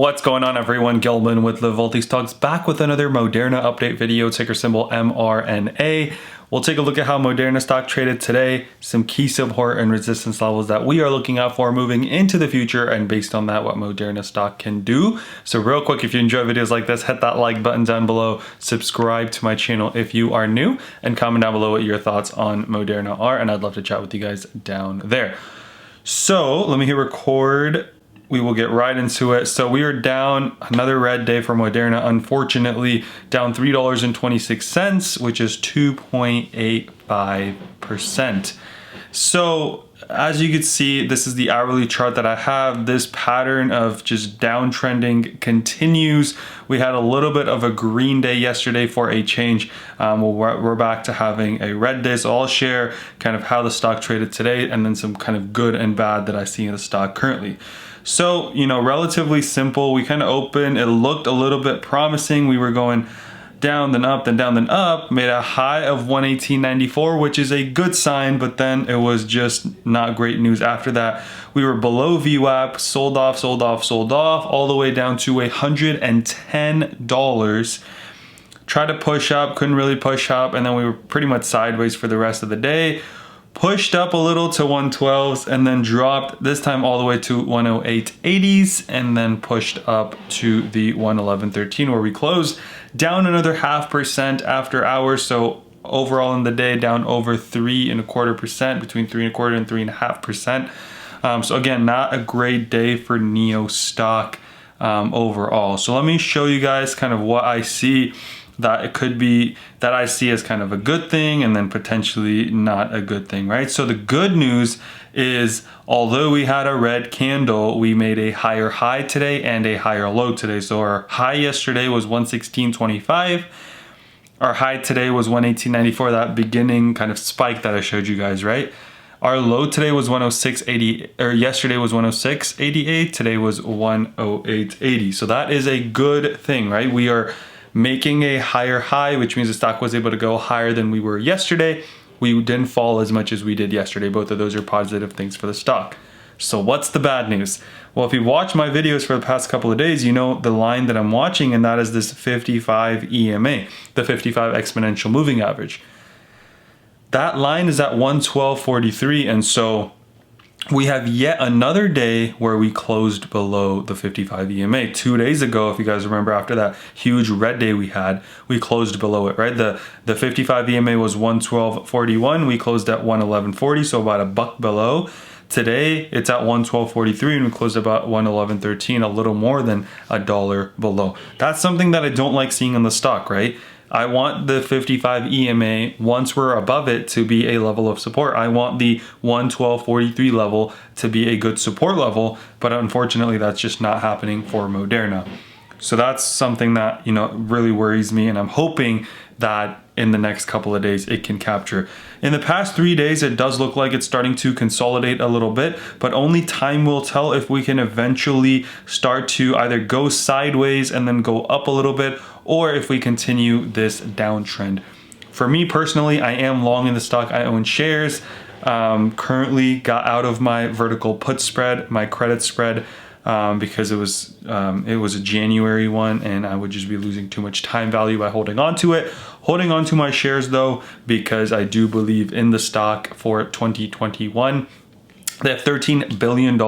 What's going on, everyone? Gilman with the Wellthy Stocks back with another Moderna update video, ticker symbol MRNA. We'll take a look at how Moderna stock traded today, some key support and resistance levels that we are looking out for moving into the future, and based on that, what Moderna stock can do. So real quick, if you enjoy videos like this, hit that like button down below, subscribe to my channel if you are new, and comment down below what your thoughts on Moderna are, and I'd love to chat with you guys down there. So let me hit record. We will get right into it. So we are down, another red day for Moderna, unfortunately, down $3.26, which is 2.85%. So as you can see, this is the hourly chart that I have. This pattern of just downtrending continues. We had a little bit of a green day yesterday for a change. We're back to having a red day. So I'll share kind of how the stock traded today and then some kind of good and bad that I see in the stock currently. So, relatively simple. We kind of opened, it looked a little bit promising. We were going down, then up, then down, then up, made a high of 118.94, which is a good sign, but then it was just not great news after that. We were below VWAP, sold off, all the way down to $110. Tried to push up, couldn't really push up, and then we were pretty much sideways for the rest of the day. Pushed up a little to 112s and then dropped this time all the way to 108.80s and then pushed up to the 111.13 where we closed down another 0.5% after hours. So overall in the day down over 3.25%, between 3.25% and 3.5%. So again, not a great day for Neo stock overall. So let me show you guys kind of what I see that it could be that I see as kind of a good thing and then potentially not a good thing, right? So the good news is, although we had a red candle, we made a higher high today and a higher low today. So our high yesterday was 116.25. Our high today was 118.94, that beginning kind of spike that I showed you guys, right? Our low today was 106.80, or yesterday was 106.88, today was 108.80. So that is a good thing, right? We are making a higher high, which means the stock was able to go higher than we were yesterday. We didn't fall as much as we did yesterday. Both of those are positive things for the stock. So what's the bad news? Well, if you watch my videos for the past couple of days, you know the line that I'm watching, and that is this 55 EMA, the 55 exponential moving average. That line is at 112.43, and so we have yet another day where we closed below the 55 EMA. 2 days ago, if you guys remember, after that huge red day we had, we closed below it, right? The 55 EMA was 112.41. We closed at 111.40, so about $1 below. Today, it's at 112.43, and we closed about 111.13, a little more than $1 below. That's something that I don't like seeing in the stock, right? I want the 55 EMA, once we're above it, to be a level of support. I want the 112.43 level to be a good support level, but unfortunately that's just not happening for Moderna. So that's something that, really worries me, and I'm hoping that in the next couple of days it can capture. In the past 3 days, it does look like it's starting to consolidate a little bit, but only time will tell if we can eventually start to either go sideways and then go up a little bit, or if we continue this downtrend. For me personally, I am long in the stock. I own shares. Currently got out of my vertical put spread, my credit spread, because it was a January one, and I would just be losing too much time value by holding on to it. Holding on to my shares though, because I do believe in the stock for 2021. They have $13 billion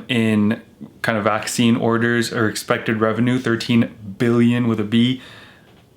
in kind of vaccine orders or expected revenue, 13 billion with a B.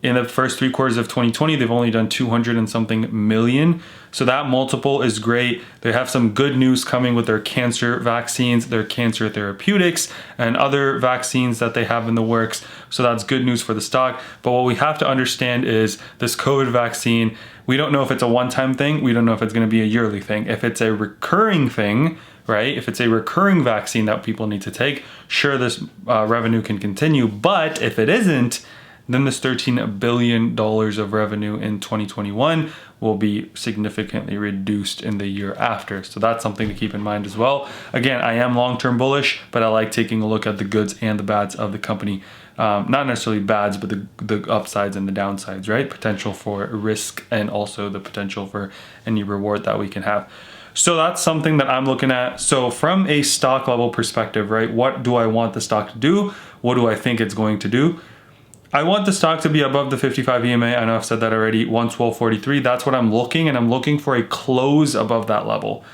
In the first 3 quarters of 2020, they've only done 200 and something million. So that multiple is great. They have some good news coming with their cancer vaccines, their cancer therapeutics, and other vaccines that they have in the works. So that's good news for the stock. But what we have to understand is this COVID vaccine, we don't know if it's a one-time thing. We don't know if it's going to be a yearly thing. If it's a recurring thing, right? If it's a recurring vaccine that people need to take, sure, this revenue can continue. But if it isn't, then this $13 billion of revenue in 2021 will be significantly reduced in the year after. So that's something to keep in mind as well. Again, I am long-term bullish, but I like taking a look at the goods and the bads of the company. Not necessarily bads, but the upsides and the downsides, right? Potential for risk and also the potential for any reward that we can have. So that's something that I'm looking at. So from a stock level perspective, right, what do I want the stock to do? What do I think it's going to do? I want the stock to be above the 55 EMA. I know I've said that already, 112.43. That's what I'm looking, and I'm looking for a close above that level.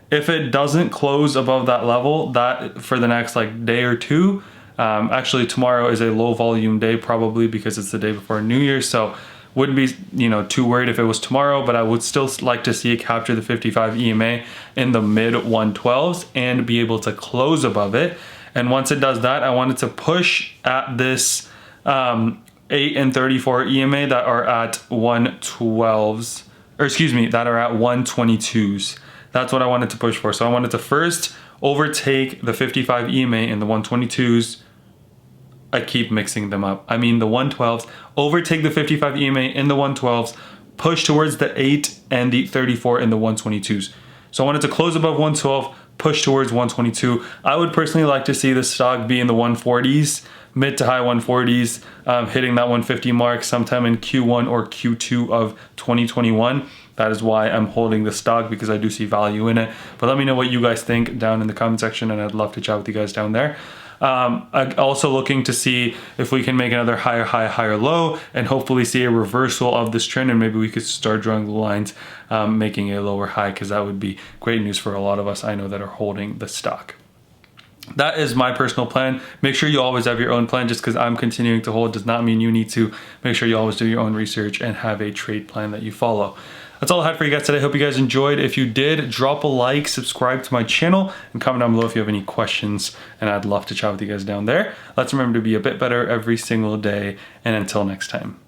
If it doesn't close above that level, that for the next like day or two, actually tomorrow is a low volume day probably because it's the day before New Year's, so wouldn't be, you know, too worried if it was tomorrow, but I would still like to see it capture the 55 EMA in the mid 112s and be able to close above it. And once it does that, I want it to push at this 8 and 34 EMA that are at 112s, or excuse me, that are at 122s. That's what I wanted to push for. So I wanted to first overtake the 55 EMA in the 122s. I keep mixing them up. I mean the 112s, overtake the 55 EMA in the 112s, push towards the 8 and the 34 in the 122s. So I wanted to close above 112, push towards 122. I would personally like to see the stock be in the 140s, mid to high 140s, hitting that 150 mark sometime in Q1 or Q2 of 2021. That is why I'm holding the stock, because I do see value in it. But let me know what you guys think down in the comment section, and I'd love to chat with you guys down there. I'm also looking to see if we can make another higher high, higher low, and hopefully see a reversal of this trend, and maybe we could start drawing the lines, making a lower high, because that would be great news for a lot of us I know that are holding the stock. That is my personal plan. Make sure you always have your own plan. Just because I'm continuing to hold does not mean you need to. Make sure you always do your own research and have a trade plan that you follow. That's all I had for you guys today. Hope you guys enjoyed. If you did, drop a like, subscribe to my channel, and comment down below if you have any questions, and I'd love to chat with you guys down there. Let's remember to be a bit better every single day, and until next time.